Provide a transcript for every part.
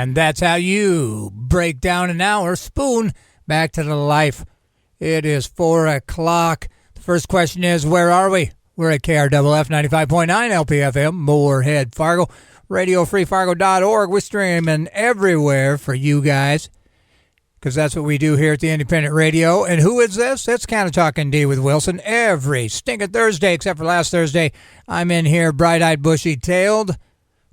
And that's how you break down an hour, spoon back to the life. It is 4 o'clock. The first question is, where are we? We're at KRFF 95.9 LPFM, Moorhead, Fargo. RadioFreeFargo.org. We're streaming everywhere for you guys, because that's what we do here at the Independent Radio. And who is this? It's Canna-Talk ND with Wilson every stinking Thursday, except for last Thursday. I'm in here bright-eyed, bushy-tailed.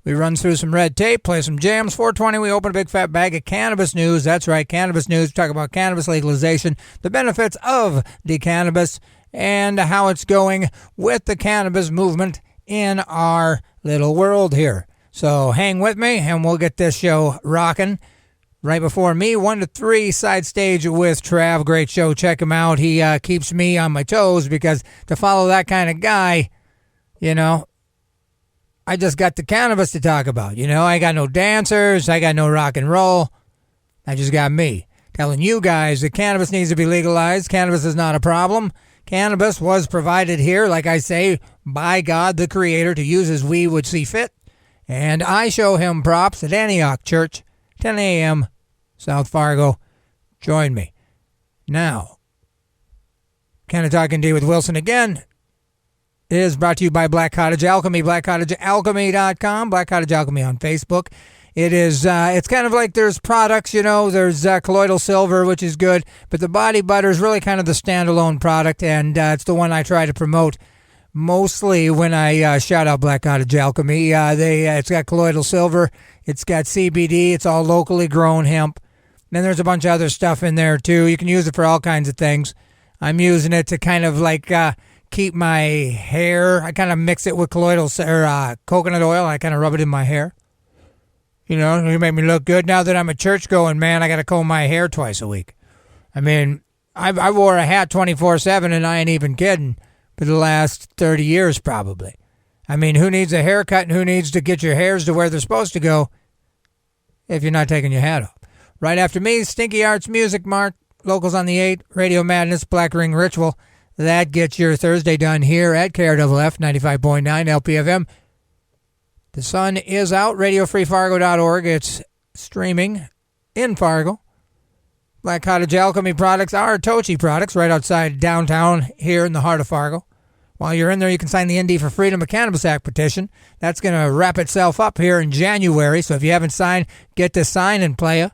We run through some red tape, play some jams. 4:20, we open a big fat bag of cannabis news. That's right, cannabis news. We talk about cannabis legalization, the benefits of the cannabis, and how it's going with the cannabis movement in our little world here. So hang with me, and we'll get this show rocking. Right before me, 1 to 3, Side Stage with Trav. Great show. Check him out. He keeps me on my toes, because to follow that kind of guy, you know, I just got the cannabis to talk about. You know, I got no dancers. I got no rock and roll. I just got me telling you guys that cannabis needs to be legalized. Cannabis is not a problem. Cannabis was provided here, like I say, by God, the Creator, to use as we would see fit. And I show him props at Antioch Church, 10 a.m., South Fargo. Join me. Now, Canna-Talk ND with Wilson again is brought to you by Black Cottage Alchemy, blackcottagealchemy.com, Black Cottage Alchemy on Facebook. It is, it's kind of like there's products, you know, there's colloidal silver, which is good, but the body butter is really kind of the standalone product, and it's the one I try to promote mostly when I shout out Black Cottage Alchemy. It's got colloidal silver, it's got CBD, it's all locally grown hemp. Then there's a bunch of other stuff in there too. You can use it for all kinds of things. I'm using it to kind of like keep my hair. I kind of mix it with colloidal or coconut oil. I kind of rub it in my hair. You know, it make me look good. Now that I'm a church going man, I got to comb my hair twice a week. I mean, I wore a hat 24/7, and I ain't even kidding, for the last 30 years probably. I mean, who needs a haircut and who needs to get your hairs to where they're supposed to go if you're not taking your hat off? Right after me, Stinky Arts Music Mart, Locals on the 8, Radio Madness, Black Ring Ritual. That gets your Thursday done here at KRFF 95.9 LPFM. The sun is out. RadioFreeFargo.org. It's streaming in Fargo. Black Cottage Alchemy products are Tochi products right outside downtown here in the heart of Fargo. While you're in there, you can sign the ND for Freedom of Cannabis Act petition. That's going to wrap itself up here in January. So if you haven't signed, get to sign and playa.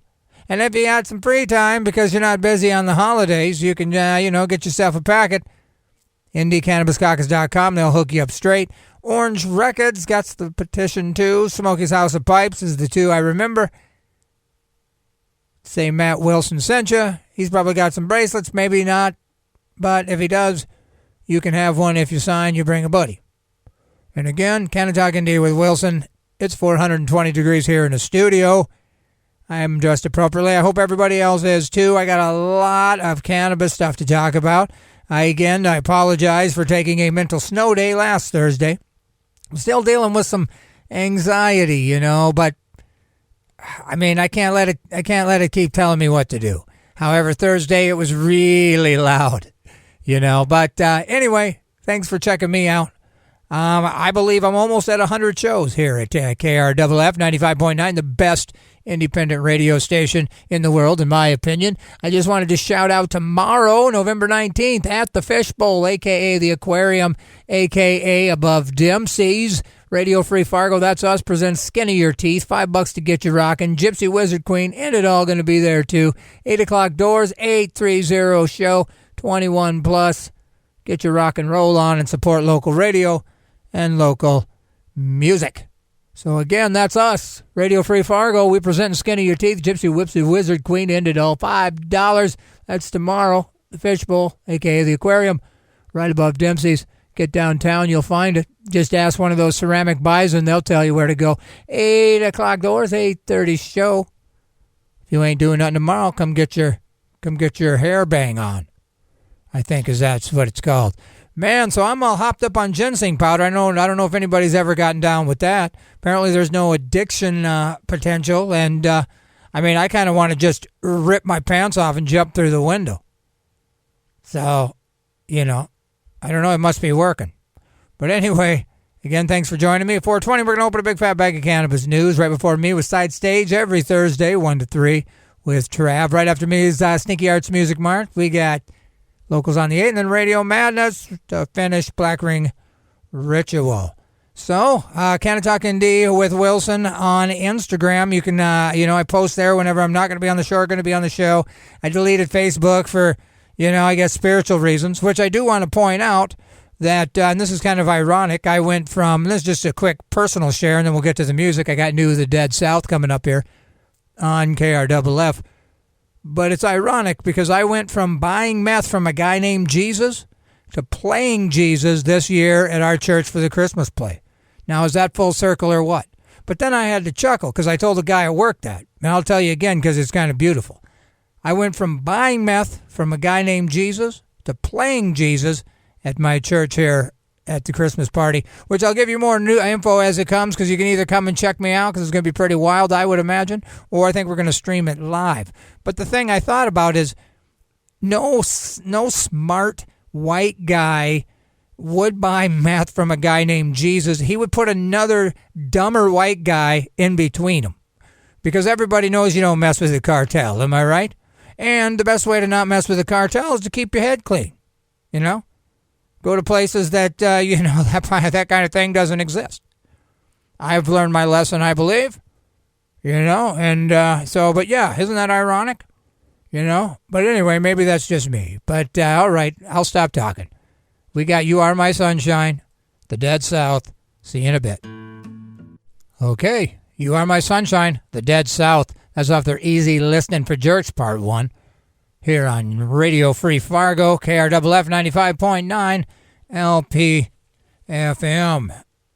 And if you had some free time because you're not busy on the holidays, you can, get yourself a packet. NDCannabisCaucus.com. They'll hook you up straight. Orange Records got the petition too. Smokey's House of Pipes is the two I remember. Say Matt Wilson sent you. He's probably got some bracelets, maybe not. But if he does, you can have one if you sign, you bring a buddy. And again, Canna-Talk ND with Wilson. It's 420 degrees here in the studio. I am dressed appropriately. I hope everybody else is too. I got a lot of cannabis stuff to talk about. I apologize for taking a mental snow day last Thursday. I'm still dealing with some anxiety, you know, but I mean, I can't let it keep telling me what to do. However, Thursday it was really loud, you know. But anyway, thanks for checking me out. I believe I'm almost at 100 shows here at KRFF 95.9, the best independent radio station in the world, in my opinion. I just wanted to shout out tomorrow, November 19th, at the Fishbowl, a.k.a. the Aquarium, a.k.a. Above Dempsey's. Radio Free Fargo, that's us, presents Skin of Your Teeth, $5 to get you rocking. Gypsy Wizard Queen, and it all going to be there too. 8 o'clock doors, 830 show, 21 plus. Get your rock and roll on and support local radio and local music. So again, that's us. Radio Free Fargo. We present Skin of Your Teeth. Gypsy Whipsy Wizard Queen. End it all. $5. That's tomorrow. The Fishbowl, a.k.a. the Aquarium, right above Dempsey's. Get downtown. You'll find it. Just ask one of those ceramic bison. They'll tell you where to go. 8 o'clock doors. 8:30 show. If you ain't doing nothing tomorrow, come get your hair bang on. I think that's what it's called. Man, so I'm all hopped up on ginseng powder. I don't know if anybody's ever gotten down with that. Apparently there's no addiction potential. And, I kind of want to just rip my pants off and jump through the window. So, I don't know. It must be working. But anyway, Again, thanks for joining me. At 4:20, we're going to open a big fat bag of cannabis news. Right before me was Side Stage every Thursday, 1 to 3 with Trav. Right after me is Sneaky Arts Music Mart. We got Locals on the 8, and then Radio Madness to finish Black Ring Ritual. So, Canna-Talk ND with Wilson on Instagram. You can, I post there whenever I'm not going to be on the show or going to be on the show. I deleted Facebook for, I guess spiritual reasons, which I do want to point out that, and this is kind of ironic, I went from, this is just a quick personal share, and then we'll get to the music. I got New of the Dead South coming up here on KRFF. But it's ironic because I went from buying meth from a guy named Jesus to playing Jesus this year at our church for the Christmas play. Now, is that full circle or what? But then I had to chuckle because I told the guy at work that. And I'll tell you again because it's kind of beautiful. I went from buying meth from a guy named Jesus to playing Jesus at my church here at the Christmas party, which I'll give you more new info as it comes because you can either come and check me out because it's going to be pretty wild, I would imagine, or I think we're going to stream it live. But the thing I thought about is no smart white guy would buy meth from a guy named Jesus. He would put another dumber white guy in between them because everybody knows you don't mess with the cartel, am I right? And the best way to not mess with the cartel is to keep your head clean, Go to places that, that kind of thing doesn't exist. I've learned my lesson, I believe, but yeah, isn't that ironic? But anyway, maybe that's just me. But all right, I'll stop talking. We got You Are My Sunshine, The Dead South. See you in a bit. Okay, You Are My Sunshine, The Dead South. That's off their Easy Listening for Jerks Part 1. Here on Radio Free Fargo, KRFF 95.9 LP-FM.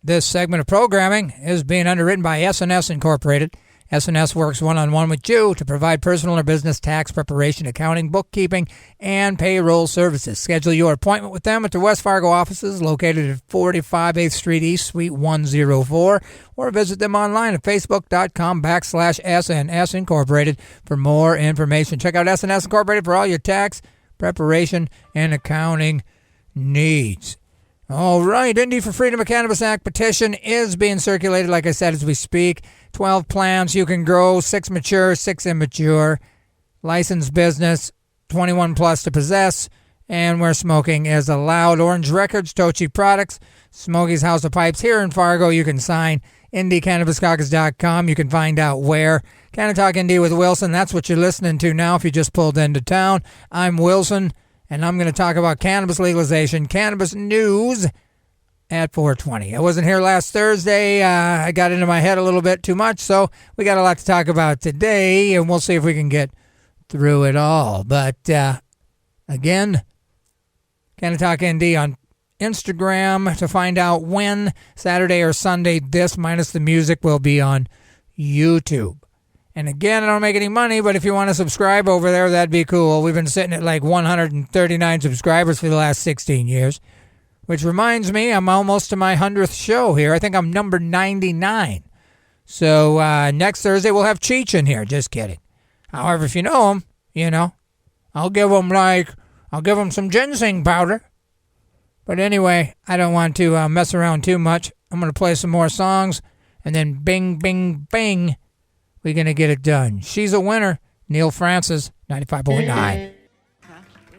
This segment of programming is being underwritten by S&S Incorporated. S&S works one-on-one with you to provide personal or business tax preparation, accounting, bookkeeping, and payroll services. Schedule your appointment with them at their West Fargo offices located at 45 8th Street East, Suite 104, or visit them online at facebook.com/SNS Incorporated for more information. Check out S&S Incorporated for all your tax preparation and accounting needs. All right, Indy for Freedom of Cannabis Act petition is being circulated, like I said, as we speak. 12 plants you can grow, 6 mature, 6 immature. Licensed business, 21 plus to possess, and where smoking is allowed. Orange Records, Tochi Products, Smokey's House of Pipes here in Fargo. You can sign IndyCannabisCaucus.com. You can find out where. Canna-Talk ND with Wilson, that's what you're listening to now if you just pulled into town. I'm Wilson, and I'm going to talk about cannabis legalization, cannabis news at 4:20. I wasn't here last Thursday. I got into my head a little bit too much, so we got a lot to talk about today, and we'll see if we can get through it all. But, again, Canna-Talk ND on Instagram to find out when, Saturday or Sunday, this minus the music will be on YouTube. And again, I don't make any money, but if you want to subscribe over there, that'd be cool. We've been sitting at like 139 subscribers for the last 16 years, which reminds me, I'm almost to my 100th show here. I think I'm number 99. So next Thursday, we'll have Cheech in here. Just kidding. However, if you know him, I'll give him some ginseng powder. But anyway, I don't want to mess around too much. I'm going to play some more songs, and then bing, bing, bing, we're going to get it done. She's a winner. Neil Francis, 95.9.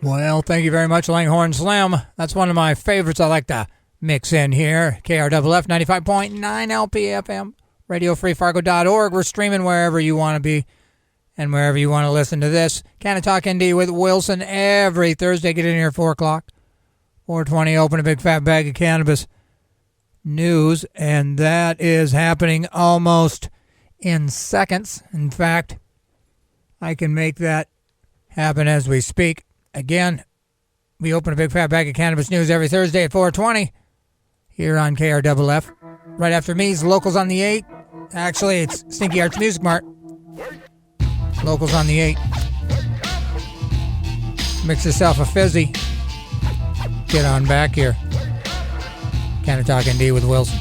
Well, thank you very much, Langhorne Slim. That's one of my favorites I like to mix in here. KRFF 95.9 LPFM, RadioFreeFargo.org. We're streaming wherever you want to be and wherever you want to listen to this. Canna-Talk ND with Wilson every Thursday. Get in here at 4 o'clock. 4:20, open a big fat bag of cannabis news, and that is happening almost in seconds. In fact, I can make that happen as we speak. Again, we open a big fat bag of cannabis news every Thursday at 4:20 here on KRFF. Right after me is Locals on the 8. Actually, it's Sneaky Arts Music Mart. Locals on the 8. Mix yourself a fizzy. Get on back here. Canna-Talk ND with Wilson.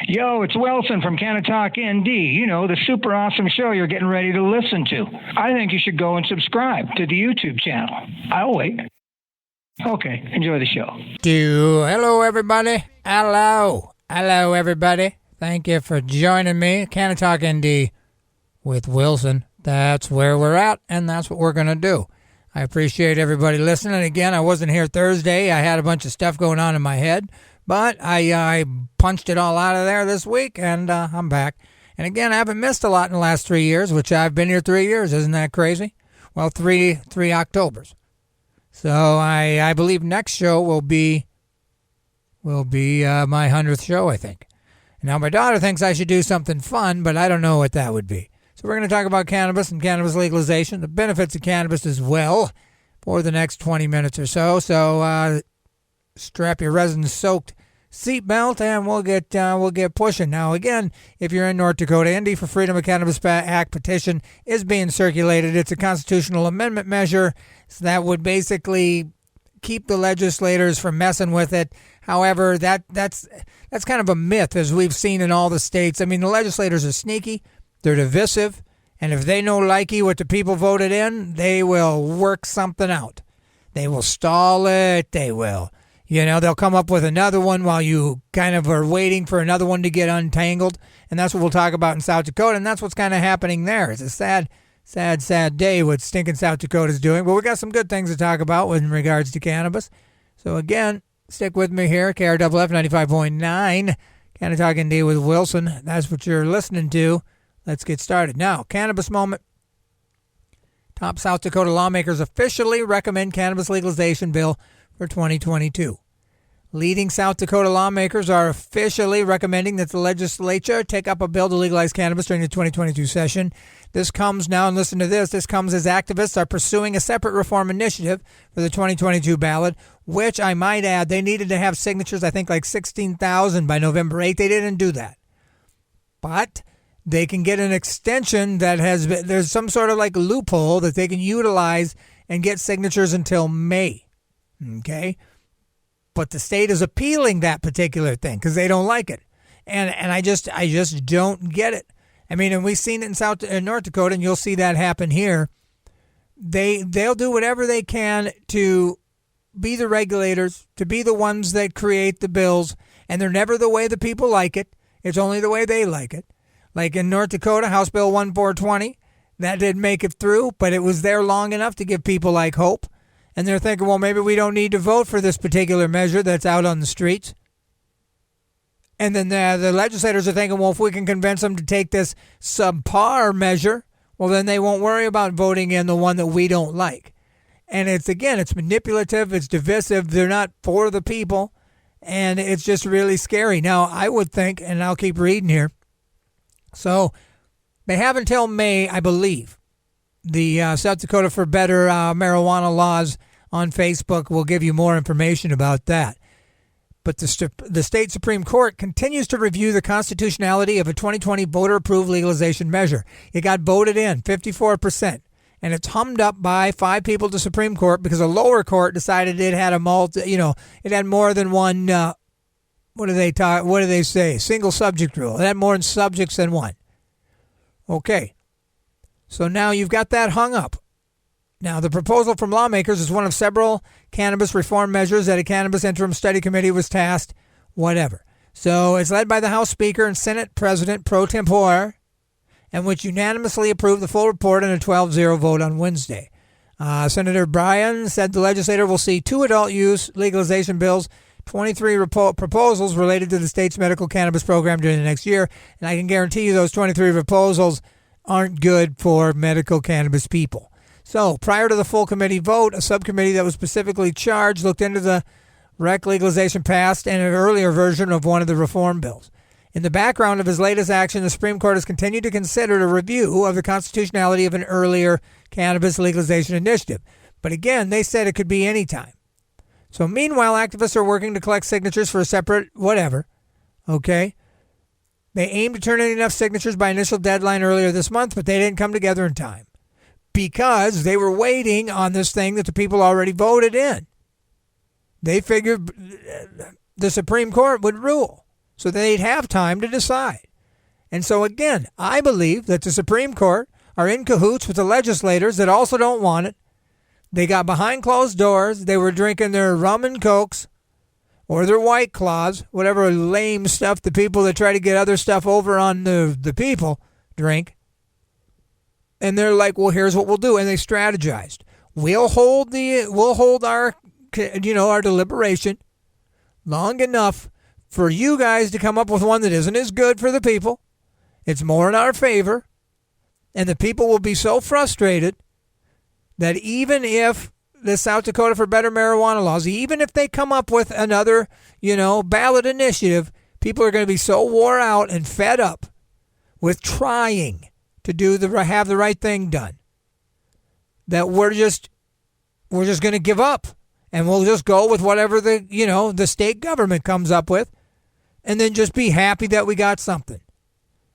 Yo, it's Wilson from Canna-Talk ND. The super awesome show you're getting ready to listen to. I think you should go and subscribe to the YouTube channel. I'll wait. Okay, enjoy the show. Hello, everybody. Hello, everybody. Thank you for joining me. Canna-Talk ND with Wilson. That's where we're at, and that's what we're going to do. I appreciate everybody listening. Again, I wasn't here Thursday. I had a bunch of stuff going on in my head, but I punched it all out of there this week, and I'm back. And again, I haven't missed a lot in the last 3 years, which I've been here 3 years. Isn't that crazy? Well, three Octobers. So I believe next show will be my 100th show, I think. Now, my daughter thinks I should do something fun, but I don't know what that would be. So we're going to talk about cannabis and cannabis legalization, the benefits of cannabis as well, for the next 20 minutes or so. So strap your resin-soaked seatbelt, and we'll get pushing. Now, again, if you're in North Dakota, ND for Freedom of Cannabis Act petition is being circulated. It's a constitutional amendment measure that would basically keep the legislators from messing with it. However, that's kind of a myth, as we've seen in all the states. I mean, the legislators are sneaky, they're divisive, and if they know likey what the people voted in, they will work something out. They will stall it. They will. They'll come up with another one while you kind of are waiting for another one to get untangled. And that's what we'll talk about in South Dakota. And that's what's kind of happening there. It's a sad day what stinking South Dakota's doing. But we got some good things to talk about in regards to cannabis. So again, stick with me here. KRFF 95.9. Canna-Talk ND with Wilson. That's what you're listening to. Let's get started. Now, cannabis moment. Top South Dakota lawmakers officially recommend cannabis legalization bill for 2022. Leading South Dakota lawmakers are officially recommending that the legislature take up a bill to legalize cannabis during the 2022 session. This comes now, and listen to this comes as activists are pursuing a separate reform initiative for the 2022 ballot, which I might add, they needed to have signatures, I think like 16,000 by November 8th. They didn't do that. But they can get an extension that there's some sort of like loophole that they can utilize and get signatures until May. Okay, but the state is appealing that particular thing because they don't like it, and I just don't get it. I mean, and we've seen it in North Dakota, and you'll see that happen here. They'll do whatever they can to be the regulators, to be the ones that create the bills, and they're never the way the people like it. It's only the way they like it. Like in North Dakota, House Bill 1420, that didn't make it through, but it was there long enough to give people like hope. And they're thinking, well, maybe we don't need to vote for this particular measure that's out on the streets. And then the legislators are thinking, well, if we can convince them to take this subpar measure, well, then they won't worry about voting in the one that we don't like. And it's manipulative, it's divisive, they're not for the people, and it's just really scary. Now, I would think, and I'll keep reading here, so they have until May, I believe. The South Dakota for Better marijuana laws on Facebook will give you more information about that. But the state Supreme Court continues to review the constitutionality of a 2020 voter-approved legalization measure. It got voted in, 54%, and it's hummed up by 5 people to Supreme Court because a lower court decided it had it had more than one. What do they say? Single subject rule. It had more subjects than one. Okay. So now you've got that hung up. Now, the proposal from lawmakers is one of several cannabis reform measures that a cannabis interim study committee was tasked, whatever. So it's led by the House Speaker and Senate President pro tempore, and which unanimously approved the full report in a 12-0 vote on Wednesday. Senator Bryan said the legislature will see 2 adult use legalization bills, 23 proposals related to the state's medical cannabis program during the next year, and I can guarantee you those 23 proposals aren't good for medical cannabis people. So prior to the full committee vote, a subcommittee that was specifically charged looked into the rec legalization passed and an earlier version of one of the reform bills. In the background of his latest action, the Supreme Court has continued to consider a review of the constitutionality of an earlier cannabis legalization initiative. But again, they said it could be any time. So meanwhile, activists are working to collect signatures for a separate whatever. Okay? They aimed to turn in enough signatures by initial deadline earlier this month, but they didn't come together in time because they were waiting on this thing that the people already voted in. They figured the Supreme Court would rule, so they'd have time to decide. And so again, I believe that the Supreme Court are in cahoots with the legislators that also don't want it. They got behind closed doors. They were drinking their rum and cokes or their White Claws, whatever lame stuff the people that try to get other stuff over on the people drink. And they're like, well, here's what we'll do. And they strategized. We'll hold our deliberation long enough for you guys to come up with one that isn't as good for the people. It's more in our favor. And the people will be so frustrated that even if the South Dakota for Better marijuana laws, even if they come up with another, ballot initiative, people are going to be so wore out and fed up with trying to have the right thing done that we're just going to give up, and we'll just go with whatever the state government comes up with, and then just be happy that we got something.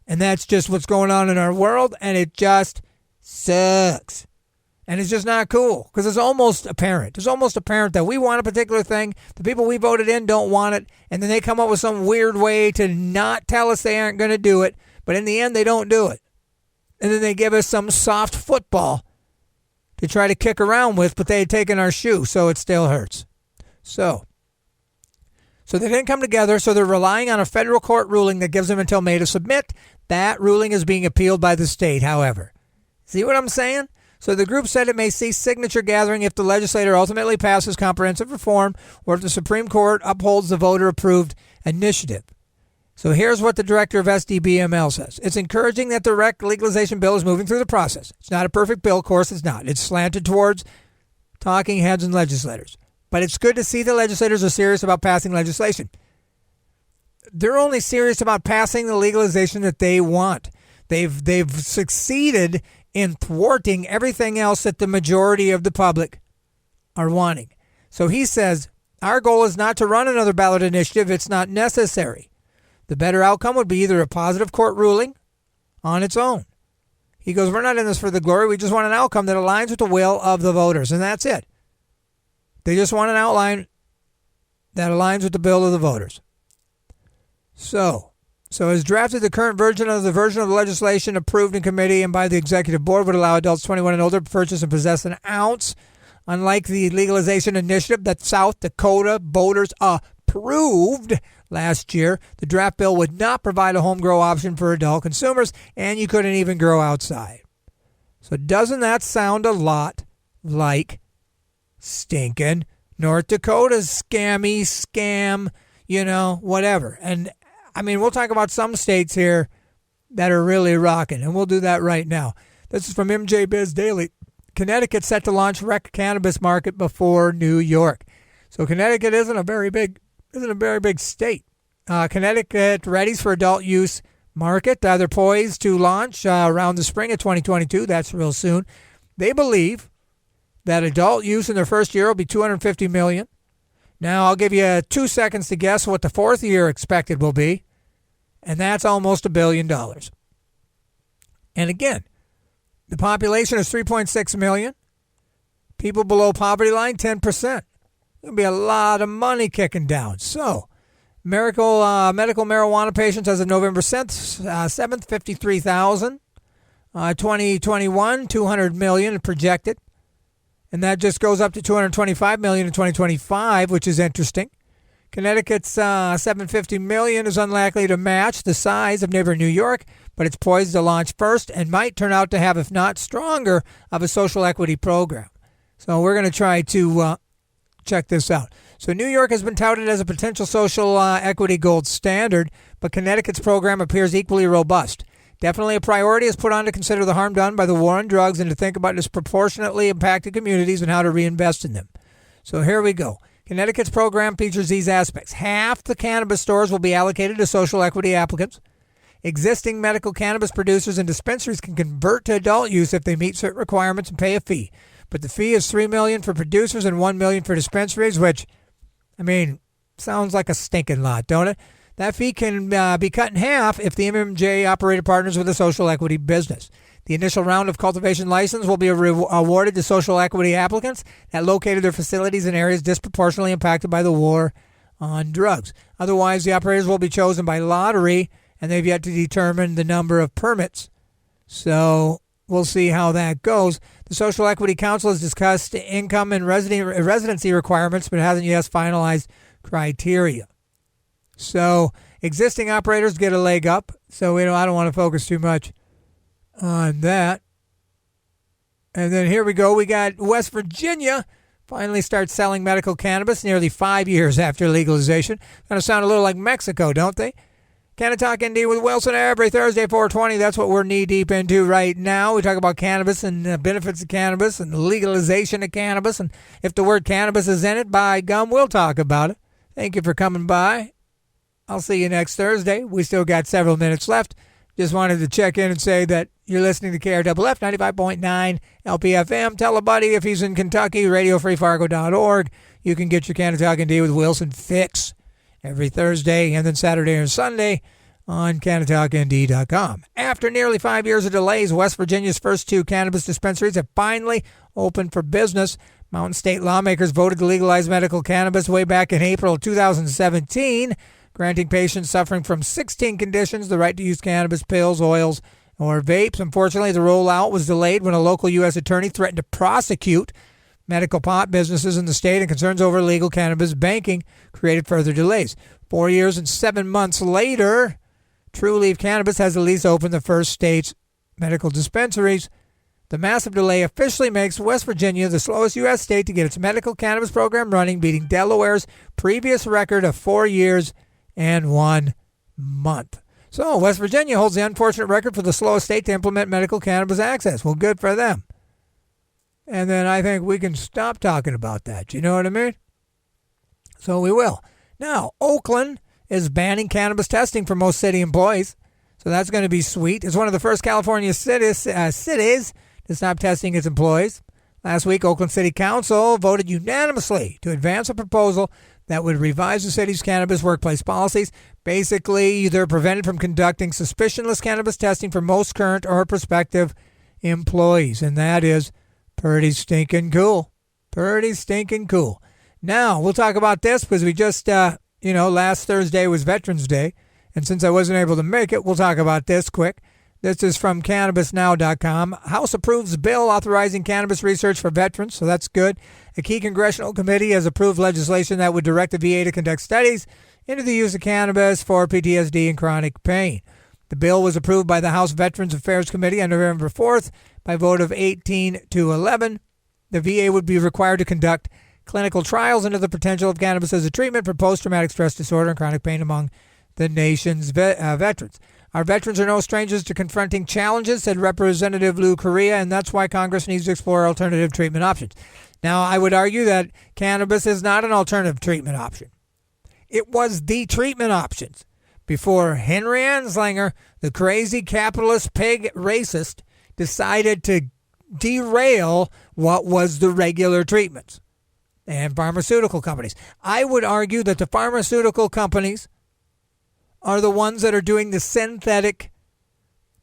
And that's just what's going on in our world, and it just sucks. And it's just not cool, because it's almost apparent. It's almost apparent that we want a particular thing, the people we voted in don't want it, and then they come up with some weird way to not tell us they aren't going to do it, but in the end they don't do it. And then they give us some soft football to try to kick around with, but they had taken our shoe, so it still hurts. So they didn't come together, so they're relying on a federal court ruling that gives them until May to submit. That ruling is being appealed by the state, however. See what I'm saying? So the group said it may cease signature gathering if the legislator ultimately passes comprehensive reform or if the Supreme Court upholds the voter-approved initiative. So here's what the director of SDBML says. It's encouraging that the rec legalization bill is moving through the process. It's not a perfect bill, of course it's not. It's slanted towards talking heads and legislators. But it's good to see the legislators are serious about passing legislation. They're only serious about passing the legalization that they want. They've succeeded in thwarting everything else that the majority of the public are wanting. So he says, our goal is not to run another ballot initiative. It's not necessary. The better outcome would be either a positive court ruling on its own. He goes, we're not in this for the glory. We just want an outcome that aligns with the will of the voters. And that's it. They just want an outline that aligns with the will of the voters. So as drafted, the current version of the legislation approved in committee and by the executive board would allow adults 21 and older to purchase and possess an ounce. Unlike the legalization initiative that South Dakota voters approved last year, the draft bill would not provide a home grow option for adult consumers, and you couldn't even grow outside. So doesn't that sound a lot like stinking North Dakota's scam, whatever. And I mean, we'll talk about some states here that are really rocking, and we'll do that right now. This is from MJ Biz Daily. Connecticut set to launch rec cannabis market before New York. So Connecticut isn't a very big state. Connecticut readies for adult use market. They're poised to launch around the spring of 2022. That's real soon. They believe that adult use in their first year will be $250 million. Now, I'll give you 2 seconds to guess what the fourth year expected will be, and that's almost $1 billion. And again, the population is 3.6 million. People below poverty line, 10%. There'll be a lot of money kicking down. So, medical marijuana patients as of November 7th, 53,000. 2021, 200 million projected. And that just goes up to 225 million in 2025, which is interesting. Connecticut's 750 million is unlikely to match the size of neighbor New York, but it's poised to launch first and might turn out to have, if not stronger, of a social equity program. So we're going to try to check this out. So New York has been touted as a potential social equity gold standard, but Connecticut's program appears equally robust. Definitely a priority is put on to consider the harm done by the war on drugs and to think about disproportionately impacted communities and how to reinvest in them. So here we go. Connecticut's program features these aspects. Half the cannabis stores will be allocated to social equity applicants. Existing medical cannabis producers and dispensaries can convert to adult use if they meet certain requirements and pay a fee. But the fee is $3 million for producers and $1 million for dispensaries, which, sounds like a stinking lot, don't it? That fee can be cut in half if the MMJ operator partners with a social equity business. The initial round of cultivation license will be awarded to social equity applicants that located their facilities in areas disproportionately impacted by the war on drugs. Otherwise, the operators will be chosen by lottery, and they've yet to determine the number of permits. So we'll see how that goes. The The Social Equity Council has discussed income and residency requirements, but hasn't yet finalized criteria. So existing operators get a leg up. So I don't want to focus too much on that. And then here we go. We got West Virginia finally starts selling medical cannabis nearly 5 years after legalization. Kind of sound a little like Mexico, don't they? Canna-Talk ND with Wilson every Thursday, 4:20. That's what we're knee-deep into right now. We talk about cannabis and the benefits of cannabis and legalization of cannabis. And if the word cannabis is in it, by gum, we'll talk about it. Thank you for coming by. I'll see you next Thursday. We still got several minutes left. Just wanted to check in and say that you're listening to KRFF 95.9 LPFM. Tell a buddy if he's in Kentucky, radiofreefargo.org. You can get your Canna-Talk ND with Wilson fix every Thursday and then Saturday and Sunday on cannatalknd.com. After nearly 5 years of delays, West Virginia's first 2 cannabis dispensaries have finally opened for business. Mountain State lawmakers voted to legalize medical cannabis way back in April 2017, granting patients suffering from 16 conditions the right to use cannabis pills, oils, or vapes. Unfortunately, the rollout was delayed when a local U.S. attorney threatened to prosecute medical pot businesses in the state, and concerns over illegal cannabis banking created further delays. 4 years and 7 months later, True Leaf Cannabis has at least opened the first state's medical dispensaries. The massive delay officially makes West Virginia the slowest U.S. state to get its medical cannabis program running, beating Delaware's previous record of 4 years and 1 month. So West Virginia holds the unfortunate record for the slowest state to implement medical cannabis access. Well, good for them. And then I think we can stop talking about that. You know what I mean? So we will. Now, Oakland is banning cannabis testing for most city employees. So that's going to be sweet. It's one of the first California cities to stop testing its employees. Last week, Oakland City Council voted unanimously to advance a proposal that would revise the city's cannabis workplace policies. Basically, they're prevented from conducting suspicionless cannabis testing for most current or prospective employees. And that is pretty stinking cool. Pretty stinking cool. Now, we'll talk about this because we just, last Thursday was Veterans Day. And since I wasn't able to make it, we'll talk about this quick. This is from CannabisNow.com. House approves bill authorizing cannabis research for veterans, so that's good. A key congressional committee has approved legislation that would direct the VA to conduct studies into the use of cannabis for PTSD and chronic pain. The bill was approved by the House Veterans Affairs Committee on November 4th by a vote of 18-11. The VA would be required to conduct clinical trials into the potential of cannabis as a treatment for post-traumatic stress disorder and chronic pain among the nation's veterans. Our veterans are no strangers to confronting challenges, said Representative Lou Correa, and that's why Congress needs to explore alternative treatment options. Now, I would argue that cannabis is not an alternative treatment option. It was the treatment options before Henry Anslinger, the crazy capitalist pig racist, decided to derail what was the regular treatments and pharmaceutical companies. I would argue that the pharmaceutical companies are the ones that are doing the synthetic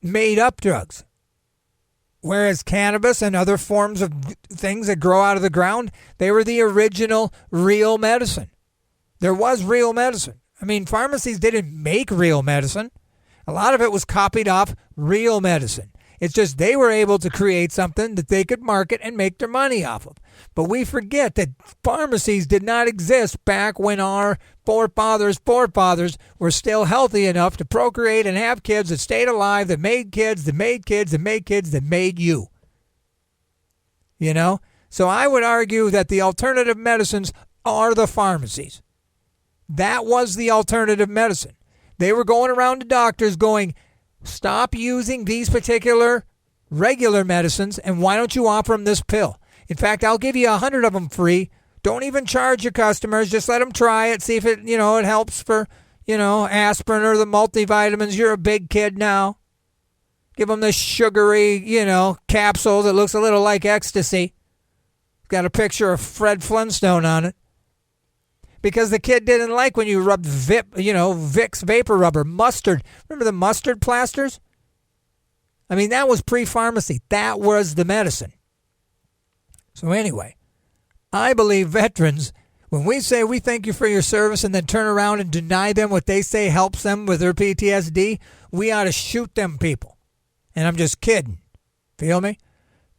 made-up drugs. Whereas cannabis and other forms of things that grow out of the ground, they were the original real medicine. There was real medicine. I mean, pharmacies didn't make real medicine. A lot of it was copied off real medicine. It's just they were able to create something that they could market and make their money off of. But we forget that pharmacies did not exist back when our forefathers were still healthy enough to procreate and have kids that stayed alive, that made kids, that made kids, that made kids, that made you. You know? So I would argue that the alternative medicines are the pharmacies. That was the alternative medicine. They were going around to doctors going, stop using these particular regular medicines, and why don't you offer them this pill? In fact, I'll give you 100 of them free. Don't even charge your customers. Just let them try it. See if it, it helps for, aspirin or the multivitamins. You're a big kid now. Give them this sugary, capsule that looks a little like ecstasy. Got a picture of Fred Flintstone on it. Because the kid didn't like when you rubbed Vicks vapor rubber, mustard. Remember the mustard plasters? I mean, that was pre-pharmacy. That was the medicine. So anyway, I believe veterans, when we say we thank you for your service and then turn around and deny them what they say helps them with their PTSD, we ought to shoot them people. And I'm just kidding. Feel me?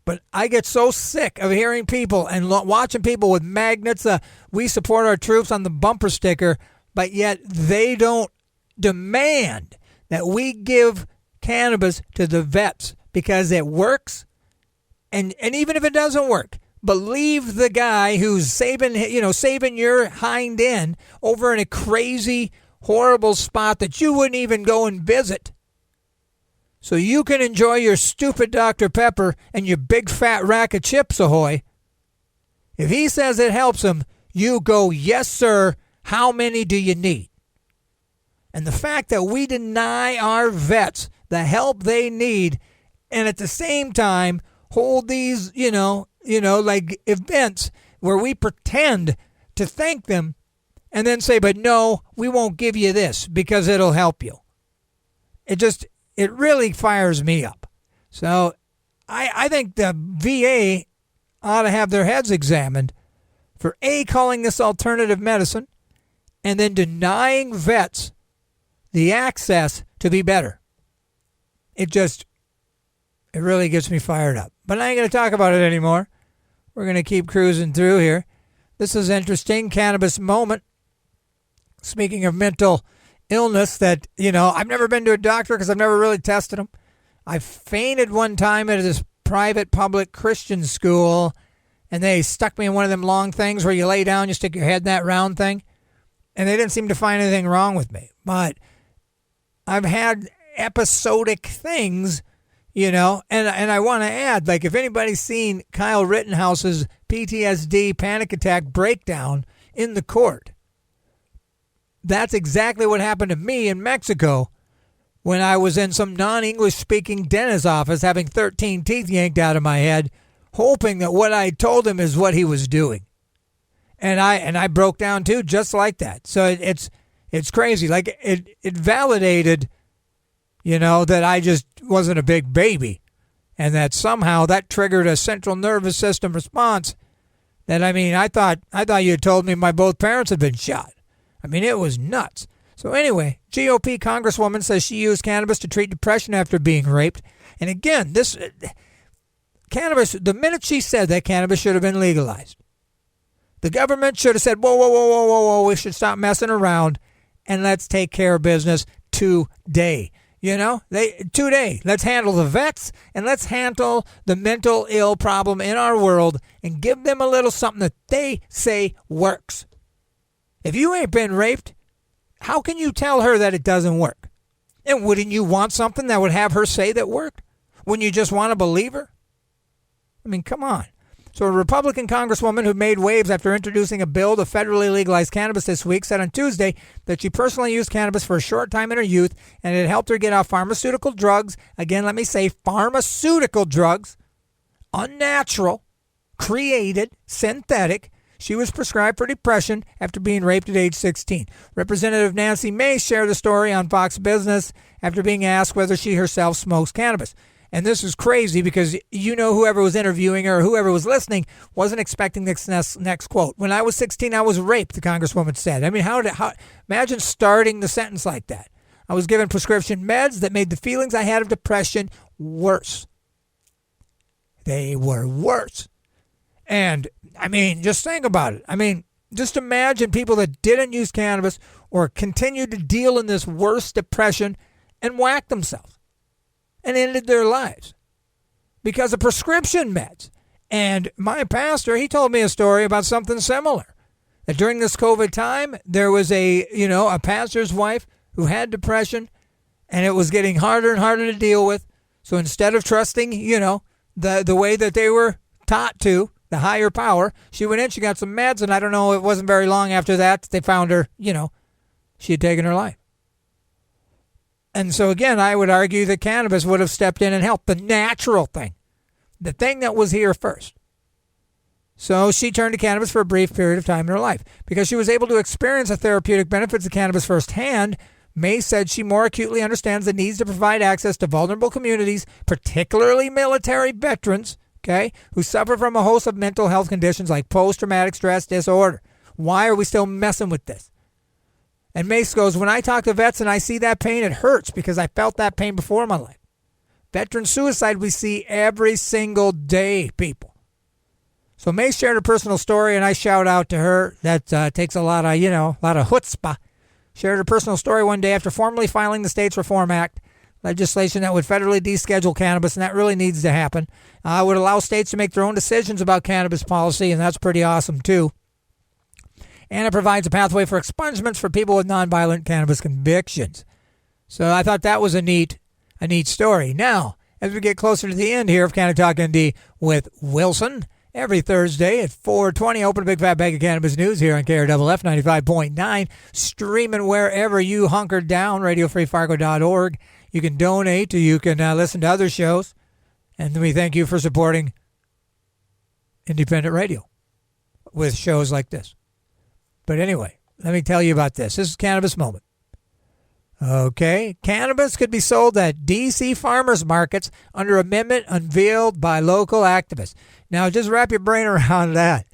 But I get so sick of hearing people and watching people with magnets, we support our troops on the bumper sticker, but yet they don't demand that we give cannabis to the vets because it works. And even if it doesn't work, believe the guy who's saving your hind end over in a crazy, horrible spot that you wouldn't even go and visit. So you can enjoy your stupid Dr. Pepper and your big fat rack of Chips Ahoy. If he says it helps him, you go, yes, sir. How many do you need? And the fact that we deny our vets the help they need and at the same time hold these, like events where we pretend to thank them and then say, but no, we won't give you this because it'll help you. It really fires me up. So I think the VA ought to have their heads examined for calling this alternative medicine and then denying vets the access to be better. It really gets me fired up. But I ain't going to talk about it anymore. We're going to keep cruising through here. This is interesting. Cannabis moment. Speaking of mental illness that, I've never been to a doctor because I've never really tested them. I fainted one time at this private public Christian school, and they stuck me in one of them long things where you lay down, you stick your head in that round thing, and they didn't seem to find anything wrong with me. But I've had episodic things, and I want to add, like, if anybody's seen Kyle Rittenhouse's PTSD panic attack breakdown in the court, that's exactly what happened to me in Mexico when I was in some non-English speaking dentist's office having 13 teeth yanked out of my head, hoping that what I told him is what he was doing. And I broke down too, just like that. So it's crazy. Like it validated, that I just wasn't a big baby, and that somehow that triggered a central nervous system response. That I thought you had told me my both parents had been shot. It was nuts. So anyway, GOP Congresswoman says she used cannabis to treat depression after being raped. And again, this cannabis, the minute she said that, cannabis should have been legalized. The government should have said, whoa, we should stop messing around and let's take care of business today. Today, let's handle the vets and let's handle the mental ill problem in our world and give them a little something that they say works. If you ain't been raped, how can you tell her that it doesn't work? And wouldn't you want something that would have her say that worked? Wouldn't you just want to believe her? Come on. So a Republican congresswoman who made waves after introducing a bill to federally legalize cannabis this week said on Tuesday that she personally used cannabis for a short time in her youth and it helped her get off pharmaceutical drugs. Again, let me say pharmaceutical drugs, unnatural, created, synthetic. She was prescribed for depression after being raped at age 16. Representative Nancy Mace shared the story on Fox Business after being asked whether she herself smokes cannabis. And this is crazy because whoever was interviewing her or whoever was listening wasn't expecting this next quote. When I was 16, I was raped, the congresswoman said. Imagine starting the sentence like that. I was given prescription meds that made the feelings I had of depression worse. They were worse. And, just think about it. Just imagine people that didn't use cannabis or continued to deal in this worse depression and whacked themselves and ended their lives because of prescription meds. And my pastor, he told me a story about something similar. That during this COVID time, there was a pastor's wife who had depression, and it was getting harder and harder to deal with. So instead of trusting, the way that they were taught to, the higher power, she went in, she got some meds, and I don't know, it wasn't very long after that they found her, she had taken her life. And so again, I would argue that cannabis would have stepped in and helped, the natural thing, the thing that was here first. So she turned to cannabis for a brief period of time in her life. Because she was able to experience the therapeutic benefits of cannabis firsthand, May said she more acutely understands the needs to provide access to vulnerable communities, particularly military veterans, who suffer from a host of mental health conditions like post-traumatic stress disorder. Why are we still messing with this? And Mace goes, when I talk to vets and I see that pain, it hurts because I felt that pain before in my life. Veteran suicide we see every single day, people. So May shared a personal story, and I shout out to her. That takes a lot of chutzpah. Shared her personal story one day after formally filing the States Reform Act, legislation that would federally deschedule cannabis, and that really needs to happen. Would allow states to make their own decisions about cannabis policy, and that's pretty awesome, too. And it provides a pathway for expungements for people with nonviolent cannabis convictions. So I thought that was a neat story. Now, as we get closer to the end here of Canna-Talk ND with Wilson, every Thursday at 4:20, open a big fat bag of cannabis news here on KRFF 95.9, streaming wherever you hunker down, radiofreefargo.org. You can donate, or you can listen to other shows, and we thank you for supporting independent radio with shows like this. But anyway, let me tell you about this. This is Cannabis Moment. Okay, cannabis could be sold at D.C. farmers markets under amendment unveiled by local activists. Now, just wrap your brain around that.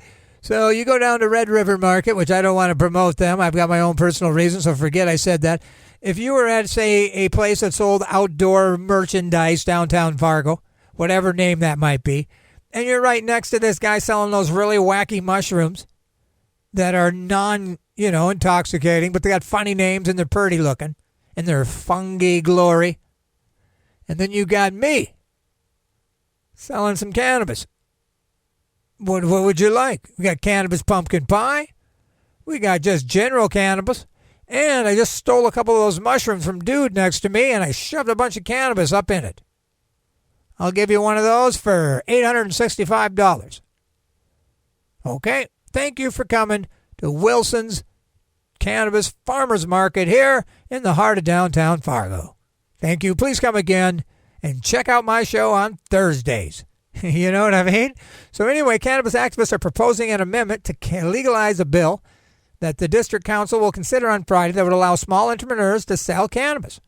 So you go down to Red River Market, which I don't want to promote them. I've got my own personal reasons, so forget I said that. If you were at, say, a place that sold outdoor merchandise downtown Fargo, whatever name that might be, and you're right next to this guy selling those really wacky mushrooms that are intoxicating, but they got funny names and they're pretty looking, and they're fungi glory. And then you got me selling some cannabis. What would you like? We got cannabis pumpkin pie. We got just general cannabis. And I just stole a couple of those mushrooms from dude next to me, and I shoved a bunch of cannabis up in it. I'll give you one of those for $865. Okay, thank you for coming to Wilson's Cannabis Farmers Market here in the heart of downtown Fargo. Thank you. Please come again and check out my show on Thursdays. You know what I mean? So anyway, cannabis activists are proposing an amendment to legalize a bill that the district council will consider on Friday that would allow small entrepreneurs to sell cannabis.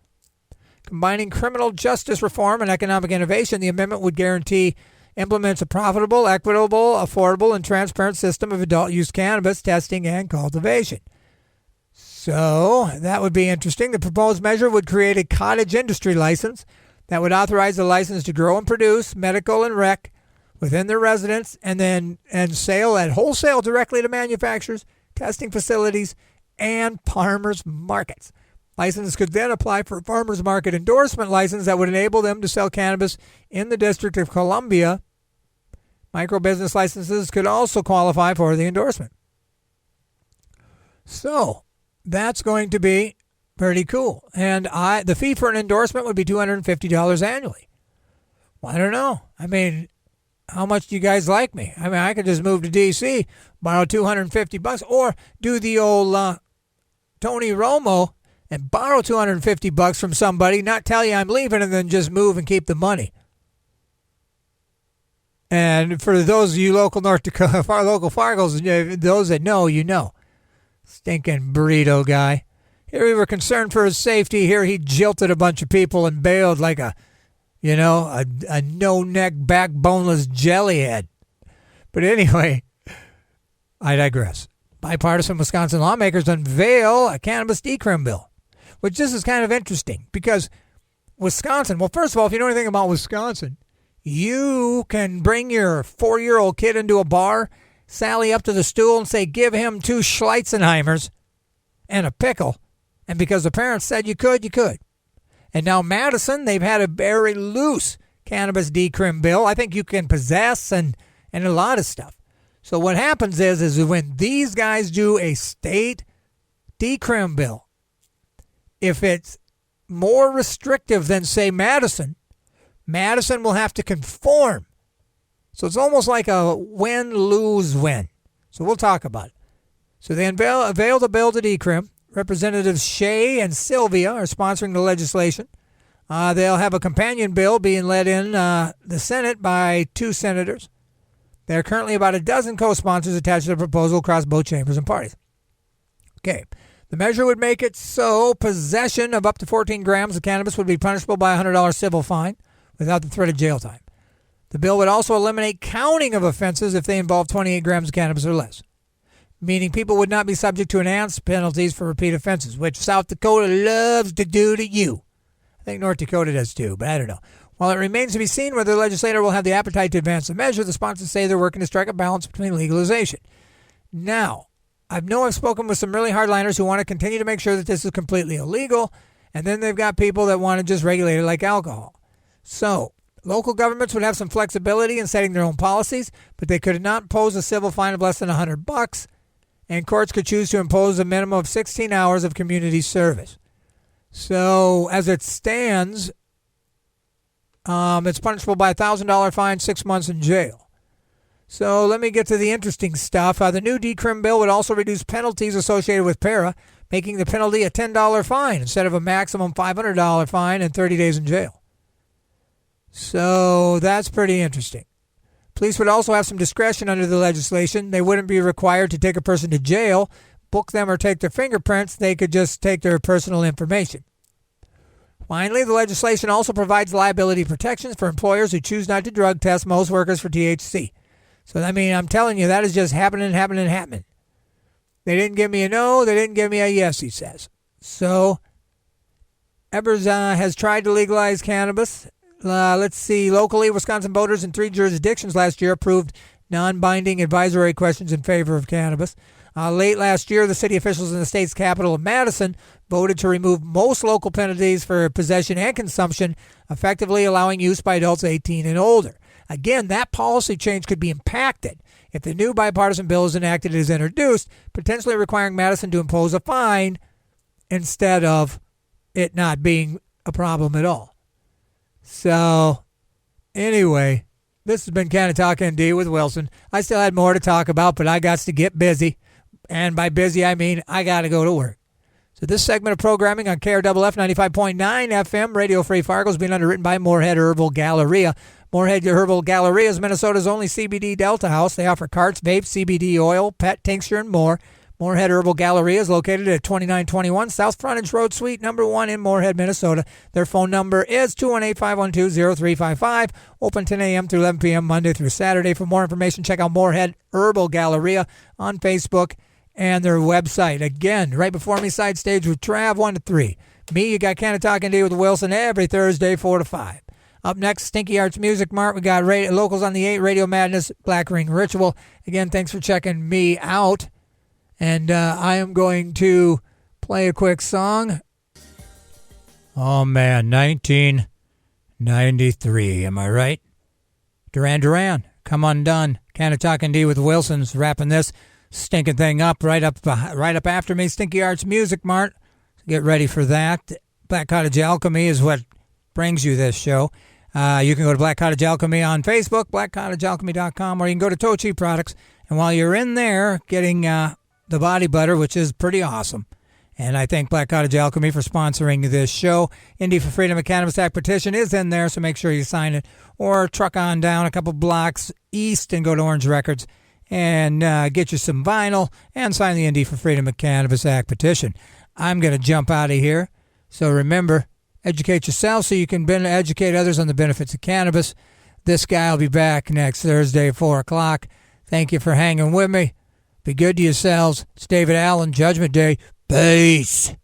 Combining criminal justice reform and economic innovation, the amendment would guarantee implements a profitable, equitable, affordable, and transparent system of adult-use cannabis testing and cultivation. So that would be interesting. The proposed measure would create a cottage industry license that would authorize the license to grow and produce medical and rec within their residence and sale at wholesale directly to manufacturers, testing facilities, and farmers markets. Licenses could then apply for a farmers market endorsement license that would enable them to sell cannabis in the District of Columbia. Micro-business licenses could also qualify for the endorsement. So that's going to be pretty cool. And the fee for an endorsement would be $250 annually. Well, I don't know. I mean, how much do you guys like me? I mean, I could just move to D.C., borrow $250, or do the old Tony Romo and borrow $250 from somebody, not tell you I'm leaving, and then just move and keep the money. And for those of you local North Dakota, local Fargos, those that know, you know. Stinking burrito guy. Here we were concerned for his safety. Here he jilted a bunch of people and bailed like a no-neck, backboneless jellyhead. But anyway, I digress. Bipartisan Wisconsin lawmakers unveil a cannabis decrim bill, which this is kind of interesting because Wisconsin, well, first of all, if you know anything about Wisconsin, you can bring your 4-year-old kid into a bar, sally up to the stool and say, give him 2 Schleizenheimers and a pickle. And because the parents said you could, you could. And now Madison, they've had a very loose cannabis decrim bill. I think you can possess and a lot of stuff. So what happens is when these guys do a state decrim bill, if it's more restrictive than, say, Madison will have to conform. So it's almost like a win, lose, win. So we'll talk about it. So they unveil the bill to decrim. Representatives Shea and Sylvia are sponsoring the legislation. They'll have a companion bill being led in the Senate by 2 senators. There are currently about a dozen co-sponsors attached to the proposal across both chambers and parties. Okay. The measure would make it so possession of up to 14 grams of cannabis would be punishable by a $100 civil fine without the threat of jail time. The bill would also eliminate counting of offenses if they involve 28 grams of cannabis or less, meaning people would not be subject to enhanced penalties for repeat offenses, which South Dakota loves to do to you. I think North Dakota does too, but I don't know. While it remains to be seen whether the legislator will have the appetite to advance the measure, the sponsors say they're working to strike a balance between legalization. Now, I've spoken with some really hardliners who want to continue to make sure that this is completely illegal, and then they've got people that want to just regulate it like alcohol. So, local governments would have some flexibility in setting their own policies, but they could not impose a civil fine of less than $100, and courts could choose to impose a minimum of 16 hours of community service. So, as it stands, it's punishable by a $1,000 fine, 6 months in jail. So let me get to the interesting stuff. The new Decrement bill would also reduce penalties associated with para, making the penalty a $10 fine instead of a maximum $500 fine and 30 days in jail. So that's pretty interesting. Police would also have some discretion under the legislation. They wouldn't be required to take a person to jail, book them, or take their fingerprints. They could just take their personal information. Finally, the legislation also provides liability protections for employers who choose not to drug test most workers for THC. So, I mean, I'm telling you, that is just happening. They didn't give me a no. They didn't give me a yes, he says. So, Evers has tried to legalize cannabis. Let's see. Locally, Wisconsin voters in 3 jurisdictions last year approved non-binding advisory questions in favor of cannabis. Late last year, the city officials in the state's capital of Madison voted to remove most local penalties for possession and consumption, effectively allowing use by adults 18 and older. Again, that policy change could be impacted if the new bipartisan bill is enacted and is introduced, potentially requiring Madison to impose a fine instead of it not being a problem at all. So, anyway, this has been Canna-Talk ND with Wilson. I still had more to talk about, but I got to get busy. And by busy, I mean I got to go to work. So this segment of programming on KRFF 95.9 FM, Radio Free Fargo, is being underwritten by Morehead Herbal Galleria. Morehead Herbal Galleria is Minnesota's only CBD Delta house. They offer carts, vapes, CBD oil, pet tincture, and more. Morehead Herbal Galleria is located at 2921 South Frontage Road, Suite number 1 in Morehead, Minnesota. Their phone number is 218-512-0355. Open 10 a.m. through 11 p.m. Monday through Saturday. For more information, check out Morehead Herbal Galleria on Facebook and their website. Again, right before me, Side Stage with Trav, 1 to 3. Me, you got Canna-Talk ND with Wilson every Thursday, 4 to 5. Up next, Stinky Arts Music Mart. We got Locals on the 8, Radio Madness, Black Ring Ritual. Again, thanks for checking me out. And I am going to play a quick song. Oh, man, 1993, am I right? Duran Duran, Come Undone. Canna-Talk ND with Wilson's wrapping this stinking thing up right up after me. Stinky Arts Music Mart. Get ready for that. Black Cottage Alchemy is what brings you this show. You can go to Black Cottage Alchemy on Facebook, blackcottagealchemy.com, or you can go to Toe Cheap Products. And while you're in there getting the body butter, which is pretty awesome, and I thank Black Cottage Alchemy for sponsoring this show. Indie for Freedom of Cannabis Act petition is in there, so make sure you sign it. Or truck on down a couple blocks east and go to Orange Records and get you some vinyl and sign the Indie for Freedom of Cannabis Act petition. I'm going to jump out of here. So remember, educate yourself so you can educate others on the benefits of cannabis. This guy will be back next Thursday at 4 o'clock. Thank you for hanging with me. Be good to yourselves. It's David Allen, Judgment Day. Peace.